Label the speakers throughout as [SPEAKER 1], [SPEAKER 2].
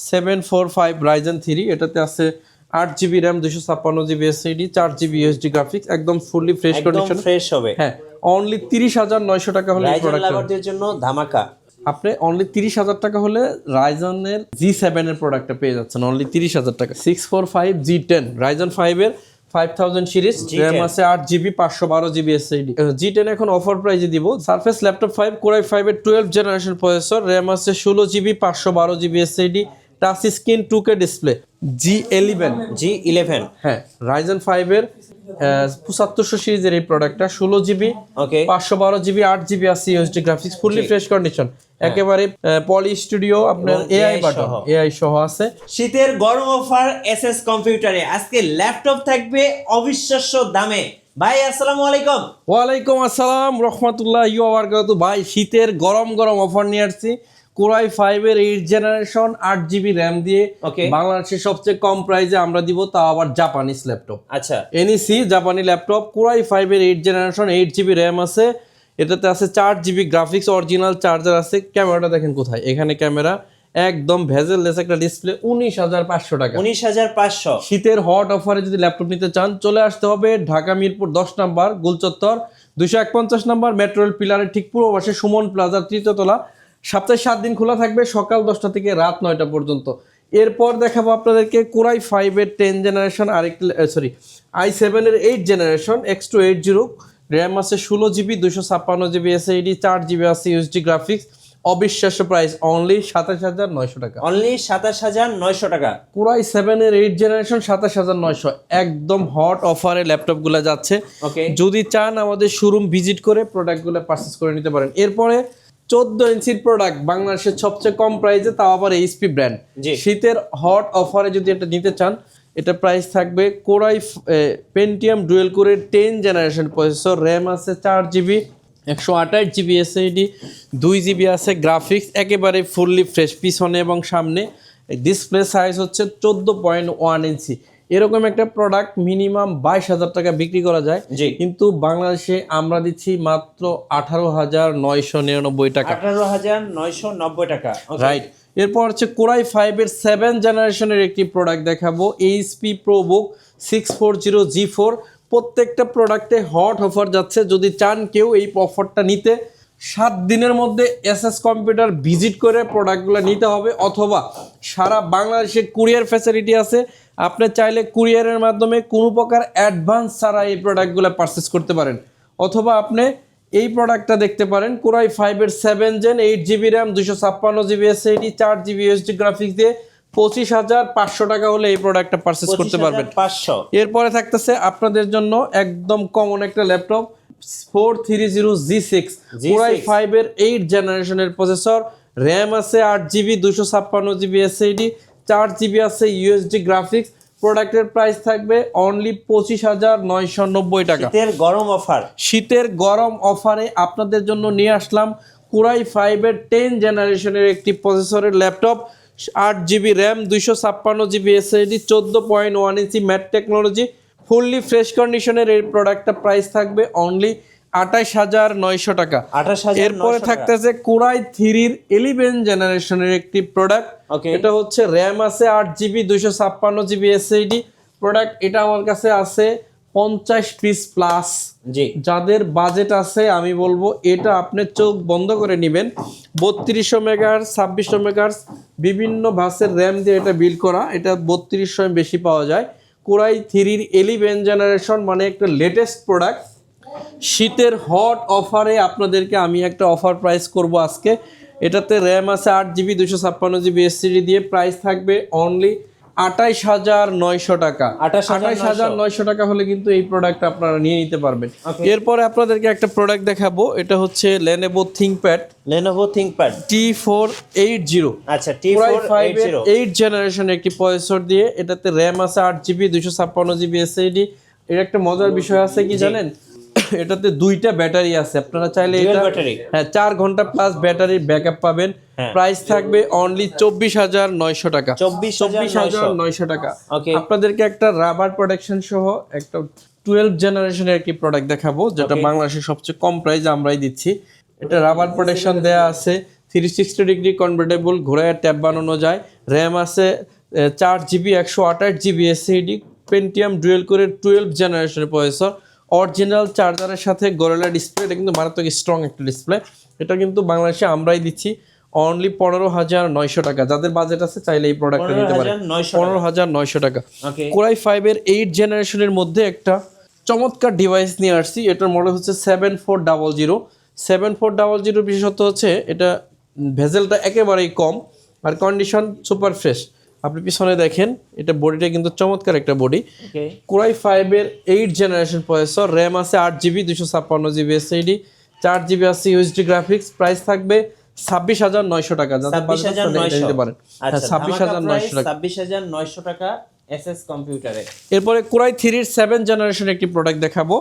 [SPEAKER 1] 745 Ryzen 3, এটাতে আছে 8GB RAM, 256GB SSD, 4GB USD graphics, একদম ফুললি ফ্রেশ কন্ডিশন,
[SPEAKER 2] একদম ফ্রেশ হবে।
[SPEAKER 1] হ্যাঁ, অনলি 30,900 টাকা হলে এই
[SPEAKER 2] রাইজেন
[SPEAKER 1] প্রোডাক্টটা,
[SPEAKER 2] লাভারদের জন্য ধামাকা।
[SPEAKER 1] আপনি অনলি 30,000 টাকা হলে রাইজনের G7 এর প্রোডাক্টটা পেয়ে যাচ্ছেন অনলি 30,000 টাকা। 645 G10 রাইজন 5 এর 5000 সিরিজ, র্যাম আছে 8GB, 512GB SSD। G10 এখন অফার প্রাইসে দিব। সারফেস ল্যাপটপ 5 Core i5 এর 12 জেনারেশন প্রসেসর, র্যাম আছে 16GB, 512GB SSD, touch screen 2K display. G11, হ্যাঁ, রাইজন 5 এর 7500 সিরিজের এই প্রোডাক্টটা 16GB,
[SPEAKER 2] ওকে,
[SPEAKER 1] 512GB, 8GB আছে UHD graphics, fully fresh condition, একেবারে পলি স্টুডিও, আপনার এআই বাটন, এআই সহ আছে।
[SPEAKER 2] শীতের গরম অফার এসএস কম্পিউটারে আজকে ল্যাপটপ থাকবে অবিশ্বাস্য দামে। ভাই আসসালামু আলাইকুম।
[SPEAKER 1] ওয়ালাইকুম আসসালাম রহমতুল্লাহি ওয়া বারাকাতুহু। ভাই শীতের গরম গরম অফার নিয়ে আসছি। Core i5 এর 8 জেনারেশন 8GB র্যাম দিয়ে বাংলাদেশের সবচেয়ে কম প্রাইসে আমরা দিব, তাও আবার জাপানিজ ল্যাপটপ।
[SPEAKER 2] আচ্ছা,
[SPEAKER 1] এনইসি জাপানি ল্যাপটপ। Core i5 এর 8 জেনারেশন 8GB র্যাম আছে, এটাতে আছে 4GB গ্রাফিক্স, অরিজিনাল চার্জার আছে। ক্যামেরাটা দেখেন কোথায়, এখানে ক্যামেরা, একদম ভেজেললেস একটা ডিসপ্লে। 19,500 টাকা,
[SPEAKER 2] 19,500।
[SPEAKER 1] শীতের হট অফারে যদি ল্যাপটপ নিতে চান চলে আসতে হবে ঢাকা মিরপুর 10 নম্বর গোলচত্বর 251 নম্বর মেট্রো রেল পিলারের ঠিক পূর্ব পাশে সুমন প্লাজার 3য় তলা। সপ্তাহে 7 দিন খোলা থাকবে, সকাল 10টা থেকে রাত 9টা পর্যন্ত। এরপর দেখাবো আপনাদেরকে Core i5 এর 10 জেনারেশন, i7 এর 8 জেনারেশন X280, র্যাম আছে 16GB, 256GB SSD, 4GB আছে ইউএসডি গ্রাফিক্স। অবিশ্বাস্য প্রাইস অনলি 27,900 টাকা,
[SPEAKER 2] অনলি 27,900 টাকা।
[SPEAKER 1] Core i7 এর 8 জেনারেশন 27,900, একদম হট অফারে ল্যাপটপগুলো যাচ্ছে।
[SPEAKER 2] ওকে,
[SPEAKER 1] যদি চান আমাদের শোরুম ভিজিট করে প্রোডাক্টগুলো পারচেজ করে নিতে পারেন। এরপরে 14 ইঞ্চির প্রোডাক্ট বাংলাদেশের সবচেয়ে কম প্রাইসে, তাও আবার এইচপি ব্র্যান্ড। শীতের হট অফারে যদি এটা নিতে চান, এটা প্রাইস থাকবে Core i পেন্টিয়াম ডুয়েল কোরের 10 জেনারেশন প্রসেসর, র্যাম আছে 4GB, 128GB SSD, 2GB আছে গ্রাফিক্স, একেবারে ফুললি ফ্রেশ পিছনে এবং সামনে। ডিসপ্লে সাইজ হচ্ছে 14.1 ইঞ্চি। এরকম একটা প্রোডাক্ট মিনিমাম 22,000 টাকা বিক্রি করা যায়, কিন্তু বাংলাদেশে আমরা দিচ্ছি মাত্র 18,999 টাকা,
[SPEAKER 2] 18,990 টাকা,
[SPEAKER 1] রাইট। এরপর হচ্ছে Core i5 এর 7 জেনারেশনের একটি প্রোডাক্ট দেখাবো, এইচপি প্রোবুক 640 G4। প্রত্যেকটা প্রোডাক্টে হট অফার যাচ্ছে। যদি চান কেউ এই অফারটা নিতে, 7 দিনের মধ্যে এসএস কম্পিউটার ভিজিট করে প্রোডাক্টগুলো নিতে হবে, অথবা সারা বাংলাদেশে কুরিয়ার ফ্যাসিলিটি আছে। আপনি চাইলে কুরিয়ারের মাধ্যমে কোনো প্রকার অ্যাডভান্স ছাড়া এই প্রোডাক্টগুলো পারচেস করতে পারেন, অথবা আপনি এই প্রোডাক্টটা দেখতে পারেন Core i5 এর 7 gen 8GB RAM, 256GB SSD, 4GB USD graphics দিয়ে 25,500 টাকা হলে এই প্রোডাক্টটা পারচেস করতে পারবেন। এরপরে থাকতেছে আপনাদের জন্য একদম কমন একটা ল্যাপটপ 430 G6, Core i5 এর 8 জেনারেশনের প্রসেসর, র্যাম আছে 8GB, 256GB SSD, 4GB আছে ইউএসডি গ্রাফিক্স। প্রোডাক্টের প্রাইস থাকবে অনলি 25,990 টাকা। শীতের গরম অফারে আপনাদের জন্য নিয়ে আসলাম Core i5 এর 10 জেনারেশনের একটি প্রসেসরের laptop, 8GB RAM, 256GB SSD, 14.1 ইঞ্চি ম্যাট টেকনোলজি, ফুললি ফ্রেশ কন্ডিশনের এই প্রোডাক্টটা প্রাইস থাকবে অনলি 28,900 টাকা। এরপরে থাকতেছে Core i3 এর 11 জেনারেশনের একটি প্রোডাক্ট, এটা হচ্ছে র্যাম আছে 8GB, 256GB SSD প্রোডাক্ট। এটা আমার কাছে আছে 50 পিস প্লাস। যাদের বাজেট আছে আমি বলবো এটা আপনি চোখ বন্ধ করে নেবেন। 3200 মেগাহার্টজ, 2600 মেগাহার্টজ বিভিন্ন ভার্সের র্যাম দিয়ে এটা বিল্ড করা, এটা 3200 বেশি পাওয়া যায়। Core i3 এর 11 জেনারেশন, মানে একটা লেটেস্ট প্রোডাক্ট। শীতের হট অফারে আপনাদেরকে আমি একটা অফার প্রাইস করব আজকে। এটাতে র্যাম আছে 8GB, 256GB SSD দিয়ে প্রাইস থাকবে অনলি 28,900 টাকা। 28,900 টাকা হলে কিন্তু এই প্রোডাক্ট আপনারা নিয়ে নিতে পারবেন। এরপরে আপনাদেরকে একটা প্রোডাক্ট দেখাবো, এটা হচ্ছে Lenovo ThinkPad T480।
[SPEAKER 2] আচ্ছা, T480
[SPEAKER 1] 8 জেনারেশন একটি প্রসেসর দিয়ে, এটাতে র্যাম আছে 8GB, 256GB SSD। এর একটা মজার বিষয় আছে কি জানেন, এটাতে 2টা ব্যাটারি আছে। আপনারা চাইলে এটা 4 ঘন্টা প্লাস ব্যাটারির ব্যাকআপ পাবেন। প্রাইস থাকবে অনলি 24,900 টাকা, 24,900 টাকা। আপনাদেরকে একটা রাবার প্রোটেকশন সহ একটা 12 জেনারেশনের একটি প্রোডাক্ট দেখাবো, যেটা বাংলাদেশের সবচেয়ে কম প্রাইসে আমরাই দিচ্ছি। এটা রাবার প্রোটেকশন দেয়া আছে, 360 ডিগ্রি কনভার্টেবল, ঘোরায় ট্যাব বানানো যায়, র্যাম আছে 4 GB 128 GB SSD, Pentium dual কোরের 12 জেনারেশনের প্রসেসর, অরিজিনাল চার্জারের সাথে গোরিলা ডিসপ্লে। এটা কিন্তু মারাত্মক স্ট্রং একটা ডিসপ্লে। এটা কিন্তু বাংলাদেশে আমরাই দিচ্ছি অনলি 15,900 টাকা। যাদের বাজেট আছে চাইলে এই প্রোডাক্টটা নিতে পারেন 15,900 টাকা। কোরাই 5-এর 8 জেনারেশনের মধ্যে একটা চমৎকার ডিভাইস নিয়ে আসছি। এটার মডেল হচ্ছে 7400। 7400 বিশেষত হচ্ছে এটা ভেজেলটা একেবারেই কম আর কন্ডিশন সুপার ফ্রেশ। আপনি পিছনে দেখেন, এটা বডিটা কিন্তু চমৎকার একটা বডি। কোরাই 5-এর 8 জেনারেশন প্রসেসর, র্যাম আছে 8 GB 256 GB SSD, 4 GB আছে ইউএসডি গ্রাফিক্স। প্রাইস থাকবে 26,900 টাকা। যাদের বাজেট আছে নিতে পারেন। 26,900 টাকা।
[SPEAKER 2] 26,900 টাকা এসএস কম্পিউটারে।
[SPEAKER 1] এরপরে কোরাই 3-এর 7 জেনারেশন একটি প্রোডাক্ট দেখাবো,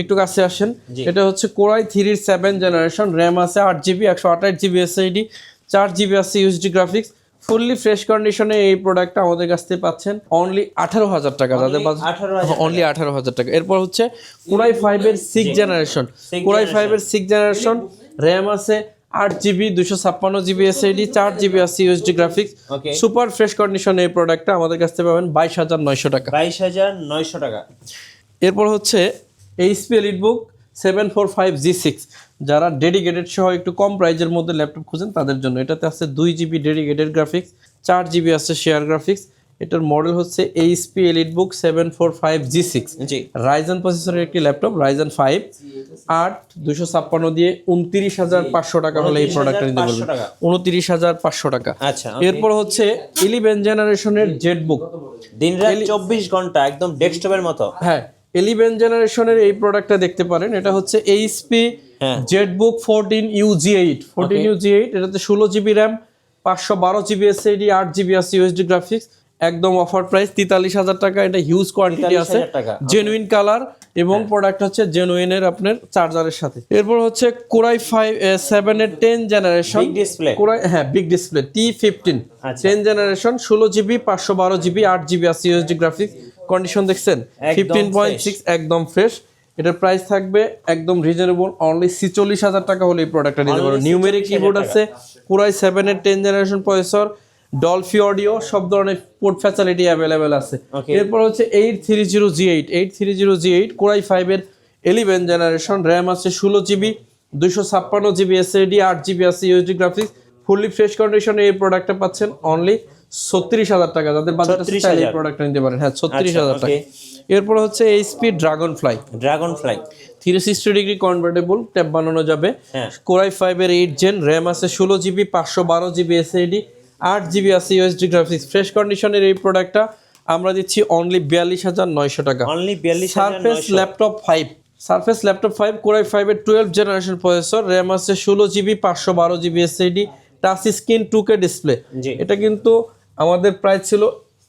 [SPEAKER 1] একটু কাছে আসেন। এটা হচ্ছে কোরাই 3-এর 7 জেনারেশন, র্যাম আছে 8 GB 128 GB SSD, 4 GB আছে ইউএসডি গ্রাফিক্স। ফুললি ফ্রেশ কন্ডিশনে এই প্রোডাক্টটা আমাদের কাছ থেকে পাচ্ছেন অনলি 18,000 টাকা। যাদের বাজেট অনলি 18,000 টাকা। এরপর হচ্ছে কোরাই 5-এর 6 জেনারেশন, কোরাই 5-এর 6 জেনারেশন, র্যাম আছে 8 GB 256 GB SSD, 4 GB আছে ইউএসডি গ্রাফিক্স। সুপার ফ্রেশ কন্ডিশনে এই প্রোডাক্টটা আমাদের কাছ থেকে পাবেন 22,900 টাকা।
[SPEAKER 2] 22,900 টাকা।
[SPEAKER 1] এরপর হচ্ছে এইচপি এলিটবুক 745 G6। যারা ডেডিকেটেড সহ একটু কম প্রাইজের মধ্যে ল্যাপটপ খুঁজেন তাদের জন্য। এটাতে আছে 2 GB ডেডিকেটেড গ্রাফিক্স, 4 GB আছে শেয়ার গ্রাফিক্স। এটার মডেল হচ্ছে এইচপি এলিটবুক 745 G6। রাইজেন প্রসেসরের একটি ল্যাপটপ, রাইজেন 5 8 256 দিয়ে 29,500 টাকা হলে এই প্রোডাক্টটা নিতে পারবেন। 29,500 টাকা। এরপর হচ্ছে 11 জেনারেশনের জেটবুক,
[SPEAKER 2] দিনরাত 24 ঘন্টা একদম ডেস্কটপের মতো।
[SPEAKER 1] হ্যাঁ, 11 জেনারেশনের এই প্রোডাক্টটা দেখতে পারেন। এটা হচ্ছে এইচপি জেটবুক 14UG8। 14UG8 এটাতে 16 GB RAM, 512 GB SSD, 8 GB আছে ইউএসডি গ্রাফিক্স। একদম অফার প্রাইস 43,000 টাকা। এটা হিউজ কোয়ান্টিটি আছে, জেনুইন কালার এবং প্রোডাক্ট হচ্ছে জেনুইনের আপনার চার্জারের সাথে। এরপর হচ্ছে কোরাই 7-এর 10 generation, core i big display T15 10 generation, 16 GB 512 GB 8 GB আছে ইউএসডি গ্রাফিক্স। কন্ডিশন দেখছেন 15.6, একদম ফ্রেশ। এটার প্রাইস থাকবে একদম রিজনেবল অনলি 46,000 টাকা হলে এই প্রোডাক্টটা নিতে পারবেন। নিউমেরিক কিবোর্ড আছে, কোরাই 7-এর 10 জেনারেশন প্রসেসর, ডলফি অডিও, সব ধরনের পোর্ট ফ্যাসিলিটি অ্যাভেলেবেল আছে। এরপর হচ্ছে 830G8। 830G8 কোরাই 5-এর 11 জেনারেশন, র্যাম আছে 16 GB 256 GB SSD, 8 GB আছে ইউএসডি গ্রাফিক্স। ফুললি ফ্রেশ কন্ডিশনে এই প্রোডাক্টটা পাচ্ছেন অনলি 36,000 টাকা। যাদের বাজেট আছে চাইলে এই প্রোডাক্টটা নিতে পারেন। হ্যাঁ, 36,000 টাকা। এরপর হচ্ছে HP dragon fly 360 degree convertible tab বানানো যাবে। কোরাই 5-এর 8 জেন, র্যাম আছে 16 GB 512 GB SSD, 8 GB আছে ইউএসডি গ্রাফিক্স। ফ্রেশ কন্ডিশনের এই প্রোডাক্টটা আমরা দিচ্ছি অনলি 42,900 টাকা। Surface laptop 5, surface laptop 5 core i 5-এর 12 জেনারেশন প্রসেসর, র্যাম আছে 16 GB 512 GB SSD, touch screen 2K display. এটা কিন্তু আমাদের প্রাইস ছিল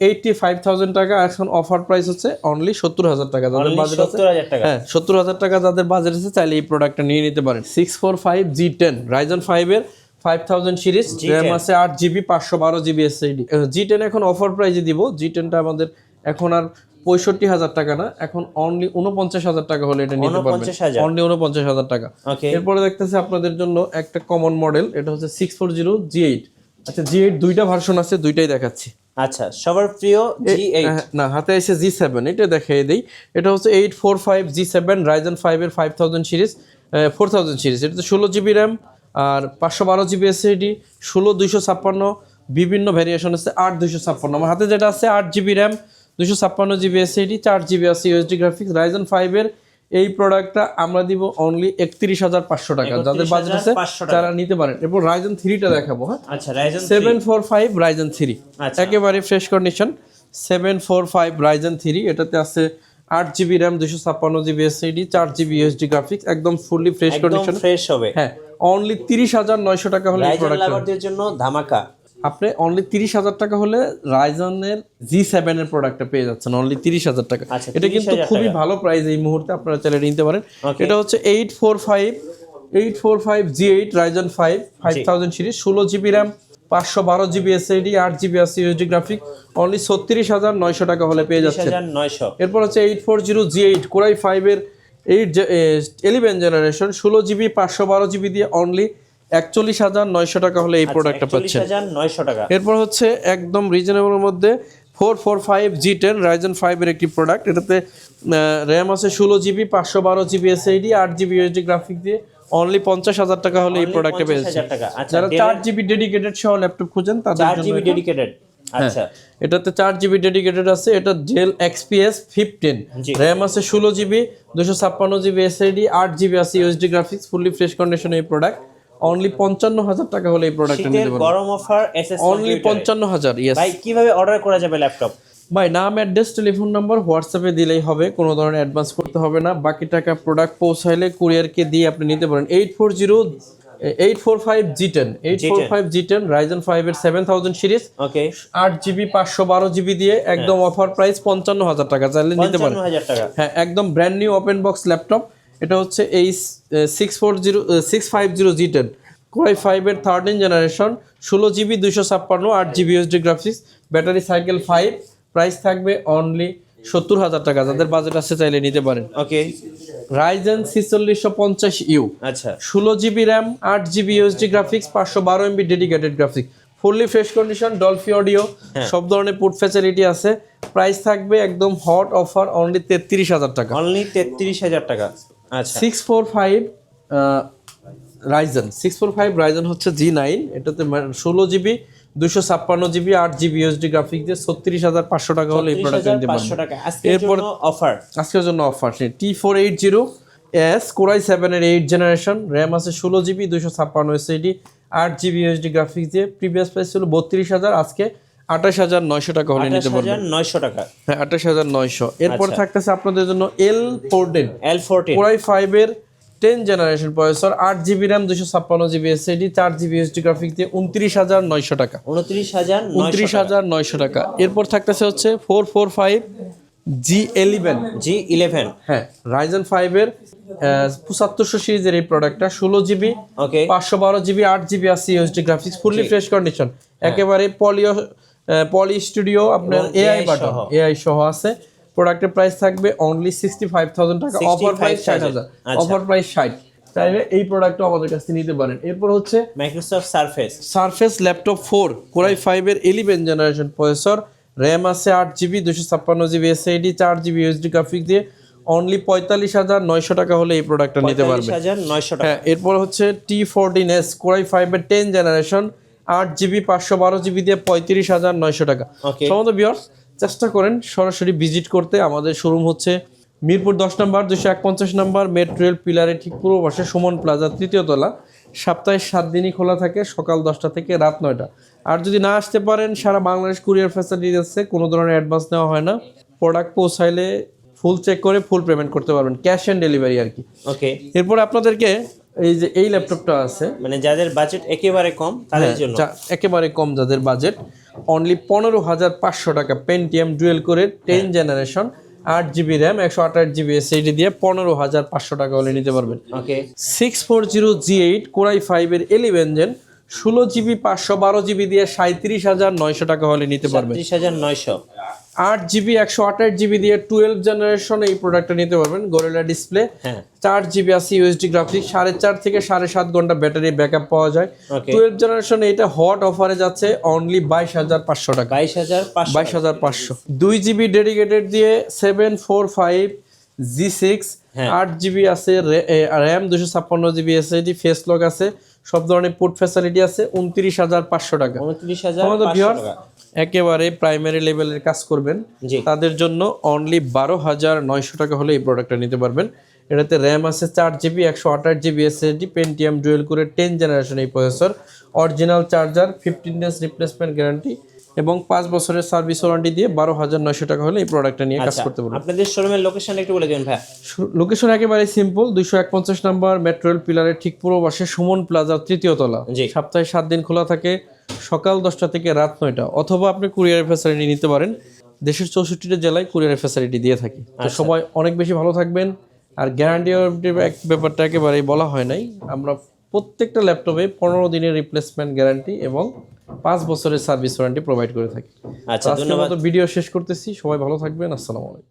[SPEAKER 1] 85,000 টাকা, এখন অফার প্রাইস হচ্ছে অনলি 70,000 টাকা। যাদের বাজেট আছে, হ্যাঁ 70,000 টাকা যাদের বাজেট আছে চাইলে এই প্রোডাক্টটা নিয়ে নিতে পারেন। 645 G10 রাইজেন 5-এর 5000 সিরিজ, র্যাম আছে 8 GB 512 GB SSD। G10 এখন অফার প্রাইসে দিব। G10টা আমাদের এখন আর 65,000 টাকা না, এখন অনলি 49,000 টাকা হলে এটা নিতে পারবেন। অনলি 49,000 টাকা। এরপরে দেখতেছি আপনাদের জন্য একটা কমন মডেল, এটা হচ্ছে 640G8। আচ্ছা, G8 দুইটা ভার্সন আছে, দুইটাই দেখাচ্ছি।
[SPEAKER 2] আচ্ছা, সবার প্রিয় G8
[SPEAKER 1] না, হাতে এসে G7, এটা দেখিয়ে দেই। এটা হচ্ছে 845 G7 রাইজেন 5-এর 5000 সিরিজ, 4000 সিরিজ। এটাতে 16 GB র্যাম আর 512 GB SSD, 16256 বিভিন্ন ভ্যারিয়েশন আছে, 8256। আমার হাতে যেটা আছে 8 GB RAM 256 GB SSD, 4 GB আছে ইউএসডি গ্রাফিক্স। রাইজেন 5-এর এই প্রোডাক্টটা আমরা দিব অনলি 31,500 টাকা। যাদের বাজেট আছে তারা নিতে পারেন। এরপর রাইজেন 3টা দেখাবো। হ্যাঁ,
[SPEAKER 2] আচ্ছা, রাইজেন
[SPEAKER 1] 745 রাইজেন 3 একেবারে ফ্রেশ কন্ডিশন। 745 রাইজেন 3, এটাতে আছে 8 GB RAM 256 GB SSD, 4 GB USD graphics. একদম ফুললি ফ্রেশ কন্ডিশন,
[SPEAKER 2] ফ্রেশ হবে।
[SPEAKER 1] হ্যাঁ, অনলি 30,900 টাকা হলে এই প্রোডাক্ট
[SPEAKER 2] লাভারদের জন্য ধামাকা।
[SPEAKER 1] আপনি অনলি 30,000 টাকা হলে রাইজেনের G7 এর প্রোডাক্টটা পেয়ে যাচ্ছেন অনলি 30,000 টাকা। এটা কিন্তু খুবই ভালো প্রাইস এই মুহূর্তে, আপনারা চাইলে নিতে পারেন। এটা হচ্ছে 845 G8 Ryzen 5 5000 series, 16 GB RAM 512 GB SSD, 8 GB আছে ইউএসডি গ্রাফিক্স। অনলি 36,900 টাকা হলে পেয়ে যাচ্ছেন। এরপর হচ্ছে 840G8 কোরাই 5-এর 11 জেনারেশন, 16 GB 512 GB দিয়ে অনলি 41,900 টাকা হলে এই প্রোডাক্টটা পাচ্ছেন।
[SPEAKER 2] 41,900 টাকা।
[SPEAKER 1] এরপর হচ্ছে একদম রিজনেবলের মধ্যে 445G10 Ryzen 5 এর একটি প্রোডাক্ট। এটাতে র্যাম আছে 16GB, 512GB SSD, 8GB USD graphic দিয়ে অনলি 50,000 টাকা হলে এই প্রোডাক্টে পেয়েছে।
[SPEAKER 2] 50,000 টাকা। আচ্ছা,
[SPEAKER 1] যারা 4GB ডেডিকেটেড সহ ল্যাপটপ খুঁজেন তাদের জন্য
[SPEAKER 2] 4GB ডেডিকেটেড। আচ্ছা,
[SPEAKER 1] এটাতে 4GB ডেডিকেটেড আছে। এটা ডেল XPS 15,
[SPEAKER 2] জি।
[SPEAKER 1] র্যাম আছে 16GB, 256GB SSD, 8GB আছে USD গ্রাফিক্স, ফুললি ফ্রেশ কন্ডিশনে এই প্রোডাক্ট অনলি 55,000 টাকা হলে এই প্রোডাক্টটা নিতে
[SPEAKER 2] শীতের
[SPEAKER 1] পারবেন।
[SPEAKER 2] গরম অফার এসএস
[SPEAKER 1] অনলি 55,000। ইয়েস
[SPEAKER 2] ভাই, কিভাবে অর্ডার করা যাবে ল্যাপটপ?
[SPEAKER 1] ভাই, নাম, অ্যাড্রেস, টেলিফোন নাম্বার হোয়াটসঅ্যাপে দিলেই হবে, কোনো ধরনের অ্যাডভান্স করতে হবে না। বাকি টাকা প্রোডাক্ট পৌঁছাইলে কুরিয়ারকে দিয়ে আপনি নিতে পারেন। 845G10 Ryzen 5 এর 7000 সিরিজ,
[SPEAKER 2] ওকে,
[SPEAKER 1] 8GB 512GB দিয়ে একদম অফার প্রাইস 55,000 টাকা, চাইলে নিতে পারেন।
[SPEAKER 2] 55,000 টাকা।
[SPEAKER 1] হ্যাঁ, একদম brand new open box laptop. এটা হচ্ছে এই 650G10 Core i5 এর 13 generation, 16GB 256, 8GB USD graphics, battery cycle 5, price থাকবে অনলি 70,000 টাকা। যাদের বাজেট আছে চাইলে নিতে পারেন।
[SPEAKER 2] ওকে,
[SPEAKER 1] Ryzen 4650U,
[SPEAKER 2] আচ্ছা,
[SPEAKER 1] 16GB RAM, 8GB USD graphics, 512MB dedicated graphics, fully fresh condition, ডলফি audio, সব ধরনের পোর্ট ফ্যাসিলিটি আছে। প্রাইস থাকবে একদম হট অফার অনলি 33,000 টাকা।
[SPEAKER 2] অনলি 33,000 টাকা। আচ্ছা,
[SPEAKER 1] 645 Ryzen হচ্ছে G9। এটাতে 16GB 256GB 8GB USD graphics দিয়ে 36,500 টাকা হলে এই প্রোডাক্ট নিতে
[SPEAKER 2] 500
[SPEAKER 1] পারবেন।
[SPEAKER 2] টাকা। আজকের জন্য অফার,
[SPEAKER 1] আজকের জন্য অফার T480S Core i7 এর 8 জেনারেশন, র্যাম আছে 16GB 256 SSD, 8GB USD graphics দিয়ে প্রিভিয়াস প্রাইস ছিল 32,000, আজকে 28,900 টাকা হলে নিতে পারবেন।
[SPEAKER 2] 28,900 টাকা।
[SPEAKER 1] হ্যাঁ, 28,900। এরপর থাকতেছে আপনাদের জন্য L14 Core i5 এর 10 generation processor, 8GB RAM, 256GB SSD, 4GB USD graphics দিয়ে 29,900 টাকা।
[SPEAKER 2] 29,900
[SPEAKER 1] টাকা। এরপর থাকতেছে হচ্ছে 445G11 হ্যাঁ, Ryzen 5 এর 7500 সিরিজের এই প্রোডাক্টটা, 16GB,
[SPEAKER 2] ওকে,
[SPEAKER 1] 512GB, 8GB আছে USD graphics, fully fresh condition, একেবারে পলি স্টুডিও আপনার AI বাটন, AI সহ আছে। প্রোডাক্টের প্রাইস থাকবে অনলি 65,000 টাকা, অফার প্রাইস 60,000, অফার প্রাইস 60। চাইলে এই প্রোডাক্টও আমাদের কাছ থেকে নিতে পারেন। এরপর হচ্ছে
[SPEAKER 2] Microsoft surface
[SPEAKER 1] laptop 4 Core i5 এর 11 জেনারেশন প্রসেসর, র্যাম আছে 8GB 256GB SSD, 4GB USD graphics দিয়ে অনলি 45,900 টাকা হলে এই প্রোডাক্টটা নিতে পারবেন।
[SPEAKER 2] 45,900 টাকা।
[SPEAKER 1] হ্যাঁ, এরপর হচ্ছে T14S Core i5 এর 10 জেনারেশন, 8GB 512GB দিয়ে 35,900 টাকা। সমস্ত ভিউয়ার্স চেষ্টা করেন সরাসরি ভিজিট করতে। আমাদের শোরুম হচ্ছে মিরপুর 10 নম্বর 251 নম্বর মেট্রো রেল পিলারের ঠিক পূর্ব পাশে সুমন প্লাজা, 3য় তলা। সপ্তাহে 7 দিনই খোলা থাকে, সকাল 10টা থেকে রাত 9টা। আর যদি না আসতে পারেন, সারা বাংলাদেশ কুরিয়ার ফ্যাসিলিটি আছে, কোনো ধরনের অ্যাডভান্স নেওয়া হয় না। প্রোডাক্ট পৌঁছাইলে ফুল চেক করে ফুল পেমেন্ট করতে পারবেন, ক্যাশ অন ডেলিভারি আর কি।
[SPEAKER 2] ওকে,
[SPEAKER 1] এরপর আপনাদেরকে এই যে এই ল্যাপটপটা আছে,
[SPEAKER 2] মানে যাদের বাজেট একেবারে কম তাদের জন্য,
[SPEAKER 1] একেবারে কম যাদের বাজেট, অনলি 15,500 টাকা, পেন্টিয়াম ডুয়েল কোরে 10 generation, 8GB RAM, 128GB SSD দিয়ে 15,500 টাকা হলে নিতে পারবেন।
[SPEAKER 2] ওকে,
[SPEAKER 1] 640G8 Core i5 এর 11 জেন, 16GB 512GB দিয়ে 37,900 টাকা হলে নিতে পারবেন।
[SPEAKER 2] 37,900।
[SPEAKER 1] 8GB 128GB দিয়ে 12 জেনারেশন এই প্রোডাক্টটা নিতে পারবেন। গোরিলা ডিসপ্লে, 4GB আছে USD গ্রাফিক্স, 4.5 থেকে 7.5 ঘন্টা ব্যাটারি ব্যাকআপ পাওয়া যায়। 12 জেনারেশন এটা হট অফারে যাচ্ছে অনলি 22,500 টাকা। 22,500। 2GB ডেডিকেটেড দিয়ে 745G6, 8GB আছে RAM, 256GB SSD, face lock আছে, সব ধরনের পোর্ট ফ্যাসিলিটি আছে। 29,500 টাকা।
[SPEAKER 2] 29,500 টাকা।
[SPEAKER 1] একেবারে প্রাইমারি লেভেলের কাজ করবেন তাদের জন্য অনলি 12,900 টাকা হলে এই প্রোডাক্টটা নিতে পারবেন। এটাতে র্যাম আছে 4GB 128GB SSD, Pentium dual কোরে 10 জেনারেশন এই processor, original charger, 15 days replacement guarantee এবং 5 বছরের সার্ভিস ওয়ারেন্টি দিয়ে 12,900 টাকা হলে এই প্রোডাক্টটা নিয়ে কাজ করতে পারবেন।
[SPEAKER 2] আপনাদের শোরুমের লোকেশনটা একটু বলে দিন ভাই।
[SPEAKER 1] লোকেশন একেবারে সিম্পল, 251 নম্বর মেট্রো রেল পিলারের ঠিক পূর্ব পাশে সুমন প্লাজা, 3য় তলা। সপ্তাহে 7 দিন খোলা থাকে, সকাল 10টা থেকে রাত 9টা। অথবা আপনি কুরিয়ারের ফ্যাসিলিটি নিতে পারেন, দেশের 64টা জেলায় কুরিয়ারের ফ্যাসিলিটি দিয়ে থাকি। তো সবাই অনেক বেশি ভালো থাকবেন। আর গ্যারান্টি ব্যাপারটা একেবারেই বলা হয় নাই, আমরা প্রত্যেকটা ল্যাপটপে 15 দিনের রিপ্লেসমেন্ট গ্যারান্টি এবং 5 বছরের সার্ভিস ওয়ারেন্টি প্রোভাইড করে থাকি। আচ্ছা, ধন্যবাদ। ভিডিও শেষ করতেছি, সবাই ভালো থাকবেন। আসসালামু আলাইকুম।